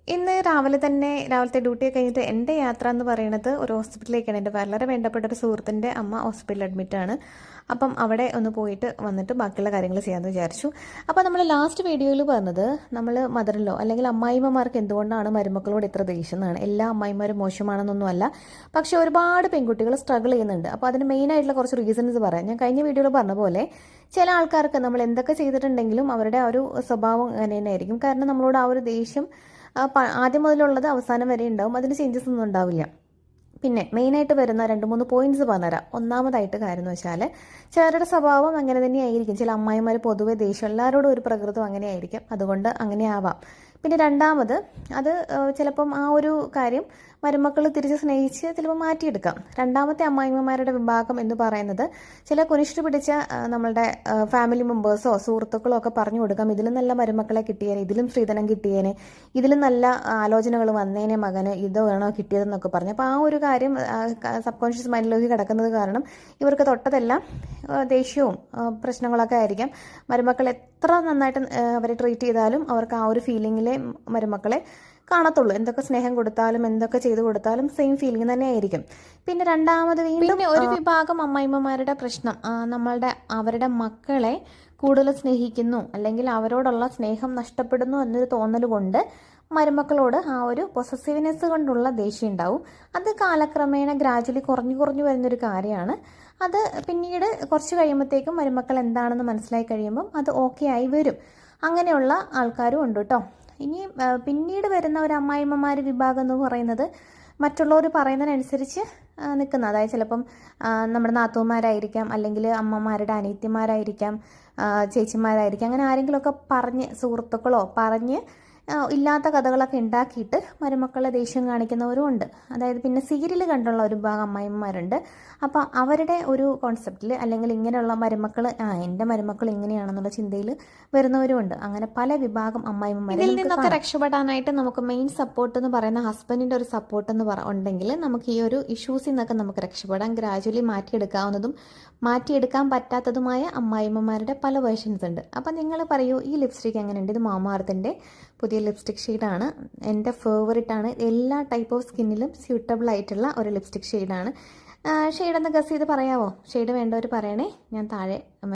ഇന്ന് രാവിലത്തെ ഡ്യൂട്ടിയൊക്കെ കഴിഞ്ഞിട്ട് എൻ്റെ യാത്ര എന്ന് പറയുന്നത് ഒരു ഹോസ്പിറ്റലിലേക്കാണ്. എൻ്റെ വളരെ വേണ്ടപ്പെട്ട ഒരു സുഹൃത്തിൻ്റെ അമ്മ ഹോസ്പിറ്റലിൽ അഡ്മിറ്റാണ്. അപ്പം അവിടെ ഒന്ന് പോയിട്ട് വന്നിട്ട് ബാക്കിയുള്ള കാര്യങ്ങൾ ചെയ്യാമെന്ന് വിചാരിച്ചു. അപ്പോൾ നമ്മൾ ലാസ്റ്റ് വീഡിയോയിൽ പറഞ്ഞത് നമ്മൾ മദറിലോ അല്ലെങ്കിൽ അമ്മായിമ്മമാർക്ക് എന്തുകൊണ്ടാണ് മരുമക്കളോട് ഇത്ര ദേഷ്യം എന്നാണ്. എല്ലാ അമ്മായിമാരും മോശമാണെന്നൊന്നുമല്ല, പക്ഷേ ഒരുപാട് പെൺകുട്ടികൾ സ്ട്രഗിൾ ചെയ്യുന്നുണ്ട്. അപ്പോൾ അതിന് മെയിനായിട്ടുള്ള കുറച്ച് റീസൺസ് പറയാം. ഞാൻ കഴിഞ്ഞ വീഡിയോയിൽ പറഞ്ഞ പോലെ ചില ആൾക്കാർക്ക് നമ്മൾ എന്തൊക്കെ ചെയ്തിട്ടുണ്ടെങ്കിലും അവരുടെ ആ ഒരു സ്വഭാവം അങ്ങനെ തന്നെ ആയിരിക്കും. കാരണം നമ്മളോട് ആ ഒരു ദേഷ്യം ആദ്യം മുതലുള്ളത് അവസാനം വരെ ഉണ്ടാവും. അതിന് ചേഞ്ചസ് ഒന്നും ഉണ്ടാവില്ല. പിന്നെ മെയിനായിട്ട് വരുന്ന 2-3 പോയിന്റ്സ് പറഞ്ഞുതരാം. ഒന്നാമതായിട്ട് കാര്യം എന്ന് വെച്ചാൽ ചിലരുടെ സ്വഭാവം അങ്ങനെ തന്നെയായിരിക്കും. ചില അമ്മായിമാർ പൊതുവെ ദേഷ്യം എല്ലാവരോടും ഒരു പ്രകൃതം അങ്ങനെ ആയിരിക്കും, അതുകൊണ്ട് അങ്ങനെ ആവാം. പിന്നെ രണ്ടാമത് അത് ചിലപ്പം ആ ഒരു കാര്യം മരുമക്കൾ തിരിച്ച് സ്നേഹിച്ച് ചിലപ്പോൾ മാറ്റിയെടുക്കാം. രണ്ടാമത്തെ അമ്മായിമ്മമാരുടെ വിഭാഗം എന്ന് പറയുന്നത് ചില കുനിഷ്ഠ പിടിച്ച നമ്മളുടെ ഫാമിലി മെമ്പേഴ്സോ സുഹൃത്തുക്കളോ ഒക്കെ പറഞ്ഞു കൊടുക്കാം, ഇതിലും നല്ല മരുമക്കളെ കിട്ടിയേനെ, ഇതിലും സ്ത്രീധനം കിട്ടിയേനെ, ഇതിലും നല്ല ആലോചനകൾ വന്നേനെ മകന്, ഇത് വേണോ കിട്ടിയതെന്നൊക്കെ പറഞ്ഞു. അപ്പോൾ ആ ഒരു കാര്യം സബ് കോൺഷ്യസ് മൈൻഡിലേക്ക് കിടക്കുന്നത് കാരണം ഇവർക്ക് തൊട്ടതെല്ലാം ദേഷ്യവും പ്രശ്നങ്ങളൊക്കെ ആയിരിക്കാം. മരുമക്കൾ എത്ര നന്നായിട്ട് അവരെ ട്രീറ്റ് ചെയ്താലും അവർക്ക് ആ ഒരു ഫീലിങ്ങിലെ മരുമക്കളെ കാണത്തുള്ളൂ. എന്തൊക്കെ സ്നേഹം കൊടുത്താലും എന്തൊക്കെ ചെയ്തു കൊടുത്താലും സെയിം ഫീലിംഗ് തന്നെ ആയിരിക്കും. പിന്നെ രണ്ടാമത് വീണ്ടും ഒരു വിഭാഗം അമ്മായിമ്മമാരുടെ പ്രശ്നം അവരുടെ മക്കളെ കൂടുതൽ സ്നേഹിക്കുന്നു അല്ലെങ്കിൽ അവരോടുള്ള സ്നേഹം നഷ്ടപ്പെടുന്നു എന്നൊരു തോന്നൽ കൊണ്ട് മരുമക്കളോട് ആ ഒരു പൊസസീവ്നെസ് കൊണ്ടുള്ള ദേഷ്യം ഉണ്ടാവും. അത് കാലക്രമേണ ഗ്രാജുവലി കുറഞ്ഞു വരുന്നൊരു കാര്യമാണ്. അത് പിന്നീട് കുറച്ച് കഴിയുമ്പോഴത്തേക്കും മരുമക്കൾ എന്താണെന്ന് മനസ്സിലായി കഴിയുമ്പം അത് ഓക്കെ ആയി വരും. അങ്ങനെയുള്ള ആൾക്കാരും ഉണ്ട് കേട്ടോ. ഇനി പിന്നീട് വരുന്ന ഒരു അമ്മായിമ്മമാർ വിഭാഗം എന്ന് പറയുന്നത് മറ്റുള്ളവർ പറയുന്നതിനനുസരിച്ച് നിൽക്കുന്ന, അതായത് ചിലപ്പം നമ്മുടെ നാത്തൂമാരായിരിക്കാം, അല്ലെങ്കിൽ അമ്മമാരുടെ അനിയത്തിമാരായിരിക്കാം, ചേച്ചിമാരായിരിക്കാം, അങ്ങനെ ആരെങ്കിലുമൊക്കെ പറഞ്ഞ് സുഹൃത്തുക്കളോ പറഞ്ഞ് ഇല്ലാത്ത കഥകളൊക്കെ ഉണ്ടാക്കിയിട്ട് മരുമക്കളെ ദേഷ്യം കാണിക്കുന്നവരും ഉണ്ട്. അതായത് പിന്നെ സീരിയൽ കണ്ടുള്ള ഒരു ഭാഗം അമ്മായിമ്മമാരുണ്ട്. അപ്പോൾ അവരുടെ ഒരു കോൺസെപ്റ്റിൽ അല്ലെങ്കിൽ ഇങ്ങനെയുള്ള മരുമക്കൾ എൻ്റെ മരുമക്കൾ ഇങ്ങനെയാണെന്നുള്ള ചിന്തയിൽ വരുന്നവരും ഉണ്ട്. അങ്ങനെ പല വിഭാഗം അമ്മായിമ്മമാരെ ഇതിൽ നിന്നൊക്കെ രക്ഷപ്പെടാനായിട്ട് നമുക്ക് മെയിൻ സപ്പോർട്ട് എന്ന് പറയുന്ന ഹസ്ബൻഡിൻ്റെ ഒരു സപ്പോർട്ട് എന്ന് ഉണ്ടെങ്കിൽ നമുക്ക് ഈ ഒരു ഇഷ്യൂസിൽ നിന്നൊക്കെ നമുക്ക് രക്ഷപ്പെടാൻ ഗ്രാജുവലി മാറ്റിയെടുക്കാവുന്നതും മാറ്റിയെടുക്കാൻ പറ്റാത്തതുമായ അമ്മായിമ്മമാരുടെ പല വേർഷൻസ് ഉണ്ട്. അപ്പം നിങ്ങൾ പറയൂ, ഈ ലിപ്സ്റ്റിക് എങ്ങനെയുണ്ട്? ഇത് മാമാർത്തിൻ്റെ പുതിയ ലിപ്സ്റ്റിക് ഷെയ്ഡാണ്. എൻ്റെ ഫേവറേറ്റാണ്. എല്ലാ ടൈപ്പ് ഓഫ് സ്കിന്നിലും സ്യൂട്ടബിൾ ആയിട്ടുള്ള ഒരു ലിപ്സ്റ്റിക് ഷെയ്ഡാണ്. ഷെയ്ഡൊന്ന് ഗസ് ചെയ്ത് പറയാമോ? ഷെയ്ഡ് വേണ്ടവർ പറയണേ, ഞാൻ താഴെ